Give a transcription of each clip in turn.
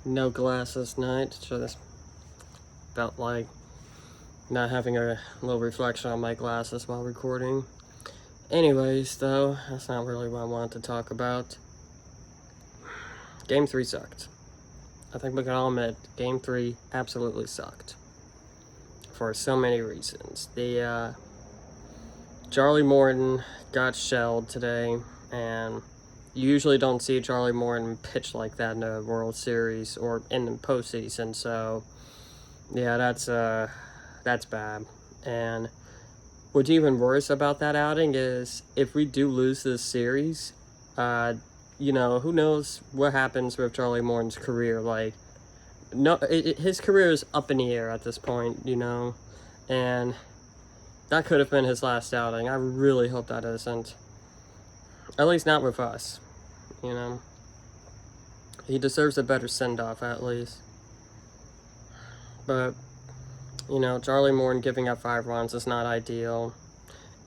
No glasses night. Just felt like not having a little reflection on my glasses while recording. Anyways, though, that's not really what I wanted to talk about. Game 3 sucked. I think we can all admit Game 3 absolutely sucked. For so many reasons. Charlie Morton got shelled today, and you usually don't see Charlie Morton pitch like that in a World Series or in the postseason, so yeah, that's bad. And what's even worse about that outing is if we do lose this series, who knows what happens with Charlie Morton's career? Like, no, his career is up in the air at this point, and that could have been his last outing. I really hope that isn't. At least not with us, He deserves a better send-off, at least. But, Charlie Morton giving up 5 runs is not ideal.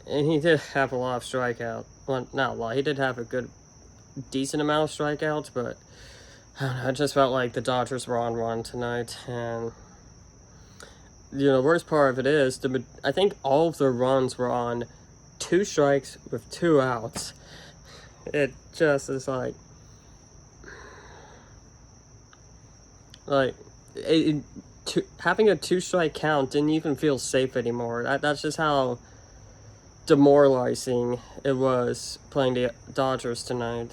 And he did have a lot of strikeouts. Well, not a lot. He did have a decent amount of strikeouts, but I don't know, I just felt like the Dodgers were on one tonight. And, the worst part of it is, I think all of the runs were on 2 strikes with 2 outs. It just is having a 2-strike count didn't even feel safe anymore. That's just how demoralizing it was playing the Dodgers tonight.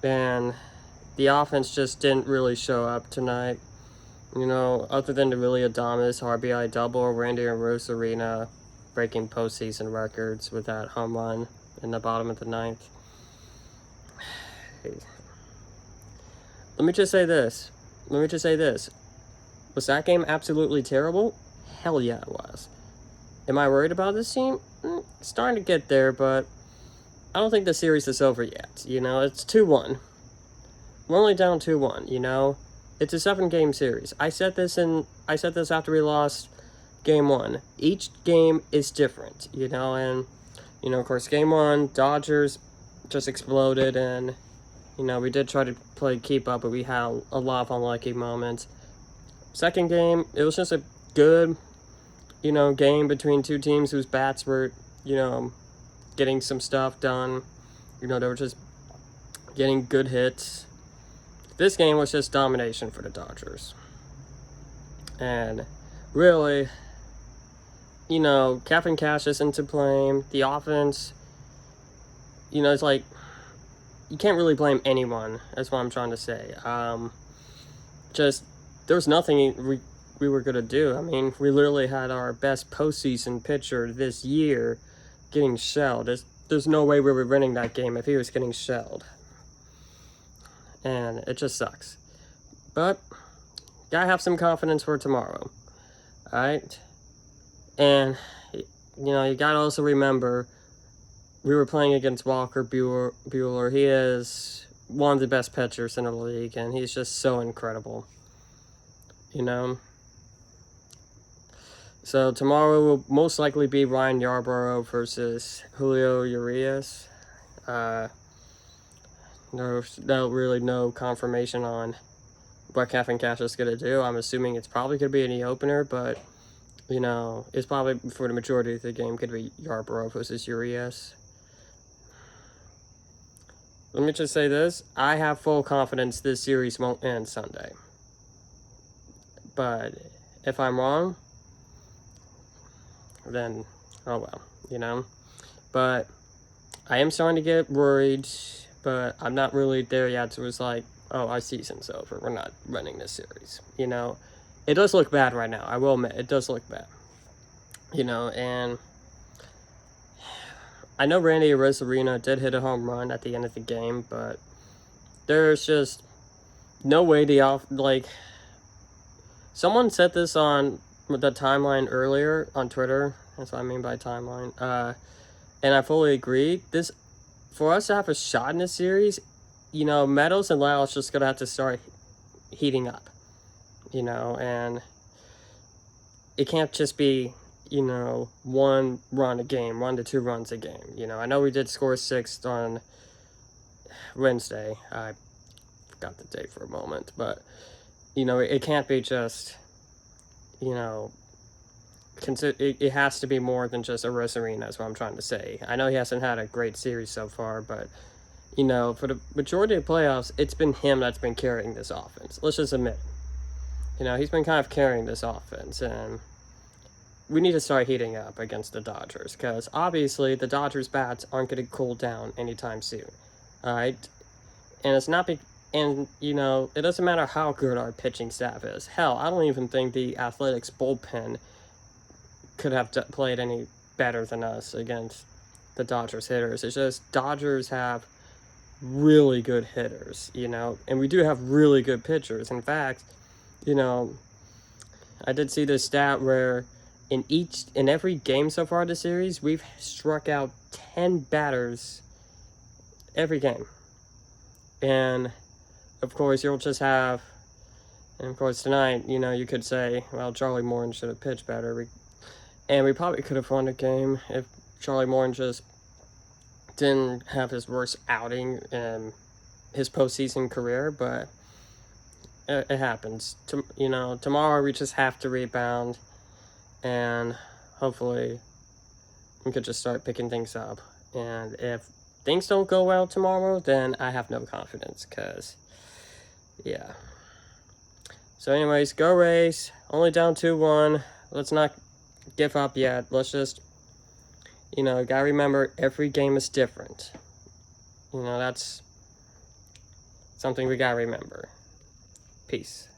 And the offense just didn't really show up tonight. Other than the Willy Adames RBI double, Randy Arozarena breaking postseason records with that home run in the bottom of the 9th. Let me just say this. Was that game absolutely terrible? Hell yeah, it was. Am I worried about this team? Starting to get there, but I don't think the series is over yet. It's 2-1. We're only down 2-1, It's a 7-game series. I said this after we lost Game 1. Each game is different, and, of course, Game 1, Dodgers just exploded, and, we did try to play keep up, but we had a lot of unlucky moments. Second game, it was just a good, game between two teams whose bats were, getting some stuff done. They were just getting good hits. This game was just domination for the Dodgers. And really, Kevin Cash is into blame. The offense, it's like, you can't really blame anyone. That's what I'm trying to say. There was nothing we were going to do. I mean, we literally had our best postseason pitcher this year getting shelled. There's no way we were winning that game if he was getting shelled. And it just sucks. But, gotta have some confidence for tomorrow. Alright? And, you gotta also remember, we were playing against Walker Buehler. He is one of the best pitchers in the league, and he's just so incredible. So tomorrow will most likely be Ryan Yarbrough versus Julio Urias. There's really no confirmation on what Kevin Cash is going to do. I'm assuming it's probably going to be in the opener, but, it's probably for the majority of the game going to be Yarbrough versus Urias. Let me just say this. I have full confidence this series won't end Sunday. But if I'm wrong, then, oh well, But I am starting to get worried, but I'm not really there yet. So it's like, oh, our season's over. We're not running this series. It does look bad right now. I will admit, it does look bad. And I know Randy Arozarena did hit a home run at the end of the game, but there's just no way someone said this on the timeline earlier on Twitter. That's what I mean by timeline. And I fully agree. For us to have a shot in this series, Meadows and Lyle's just going to have to start heating up. And it can't just be, 1 run a game, 1 to 2 runs a game. I know we did score 6 on Wednesday. I forgot the date for a moment, but, you know, it can't be just, you know, it has to be more than just Arozarena, is what I'm trying to say. I know he hasn't had a great series so far, but, you know, for the majority of playoffs, it's been him that's been carrying this offense. Let's just admit, you know, he's been kind of carrying this offense, and we need to start heating up against the Dodgers, because obviously the Dodgers bats aren't going to cool down anytime soon. All right, and it's not and you know, it doesn't matter how good our pitching staff is. Hell, I don't even think the Athletics bullpen could have played any better than us against the Dodgers hitters. It's just Dodgers have really good hitters, you know, and we do have really good pitchers. In fact, you know, I did see this stat where in every game so far this series, we've struck out 10 batters every game. And of course, you'll just have, and of course tonight, you know, you could say, well, Charlie Morton should have pitched better. And we probably could have won the game if Charlie Morton just didn't have his worst outing in his postseason career, but it happens. You know, tomorrow we just have to rebound, and hopefully we could just start picking things up. And if things don't go well tomorrow, then I have no confidence, because, yeah. So anyways, go Rays. Only down 2-1. Let's not give up yet. Let's just, you know, gotta remember every game is different. You know, that's something we gotta remember. Peace.